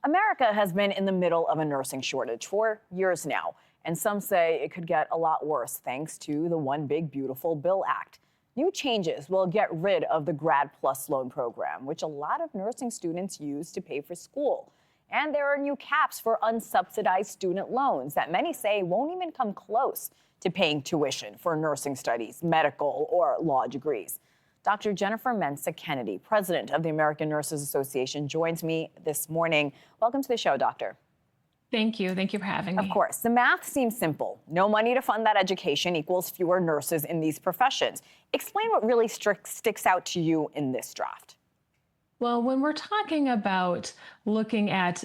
America has been in the middle of a nursing shortage for years now, and some say it could get a lot worse thanks to the One Big Beautiful Bill Act. New changes will get rid of the Grad Plus loan program, which a lot of nursing students use to pay for school. And there are new caps for unsubsidized student loans that many say won't even come close to paying tuition for nursing studies, medical, or law degrees. Dr. Jennifer Mensah Kennedy, president of the American Nurses Association, joins me this morning. Welcome to the show, doctor. Thank you. Thank you for having me. Of course. The math seems simple. No money to fund that education equals fewer nurses in these professions. Explain what really sticks out to you in this draft. Well, when we're talking about looking at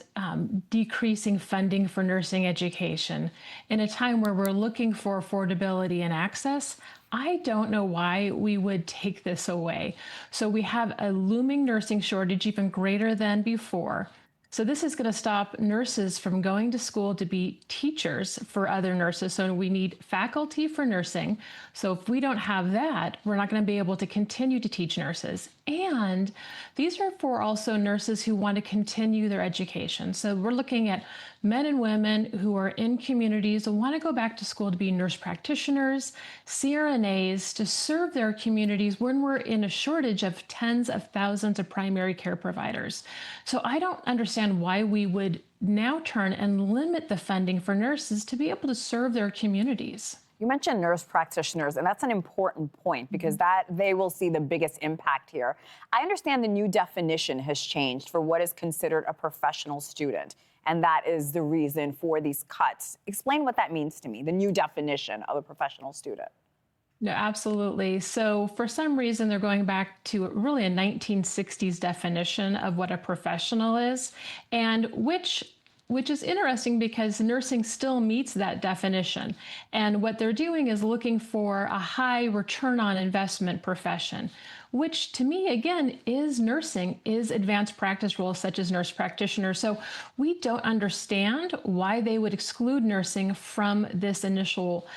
decreasing funding for nursing education in a time where we're looking for affordability and access, I don't know why we would take this away. So we have a looming nursing shortage, even greater than before. So this is going to stop nurses from going to school to be teachers for other nurses. So we need faculty for nursing. So if we don't have that, we're not going to be able to continue to teach nurses. And these are for also nurses who want to continue their education. So we're looking at men and women who are in communities and want to go back to school to be nurse practitioners, CRNAs, to serve their communities when we're in a shortage of tens of thousands of primary care providers. So I don't understand why we would now turn and limit the funding for nurses to be able to serve their communities. You mentioned nurse practitioners, and that's an important point because that they will see the biggest impact here. I understand the new definition has changed for what is considered a professional student, and that is the reason for these cuts. Explain what that means to me, the new definition of a professional student. No, absolutely. So for some reason, they're going back to really a 1960s definition of what a professional is, and which is interesting because nursing still meets that definition. And what they're doing is looking for a high return on investment profession, which to me, again, is nursing, is advanced practice roles such as nurse practitioner. So we don't understand why they would exclude nursing from this initial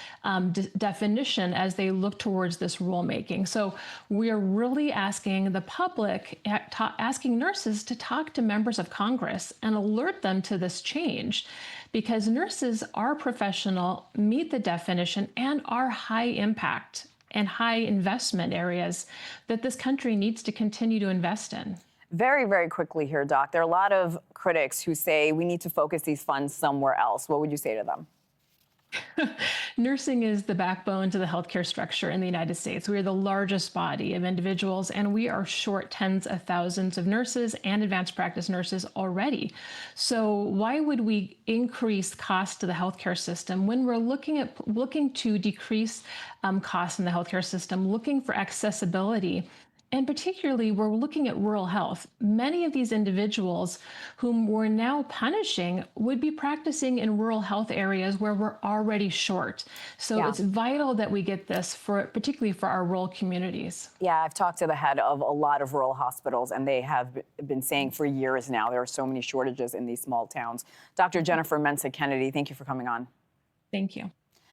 definition as they look towards this rulemaking. So we're really asking the public, asking nurses to talk to members of Congress and alert them to this change, because nurses are professional, meet the definition, and are high impact and high investment areas that this country needs to continue to invest in. Very, very quickly here, Doc. There are a lot of critics who say we need to focus these funds somewhere else. What would you say to them? Nursing is the backbone to the healthcare structure in the United States. We are the largest body of individuals, and we are short tens of thousands of nurses and advanced practice nurses already. So why would we increase costs to the healthcare system when we're looking to decrease costs in the healthcare system, looking for accessibility? And particularly, we're looking at rural health. Many of these individuals whom we're now punishing would be practicing in rural health areas where we're already short. So It's vital that we get this, particularly for our rural communities. Yeah, I've talked to the head of a lot of rural hospitals, and they have been saying for years now there are so many shortages in these small towns. Dr. Jennifer Mensah Kennedy, thank you for coming on. Thank you.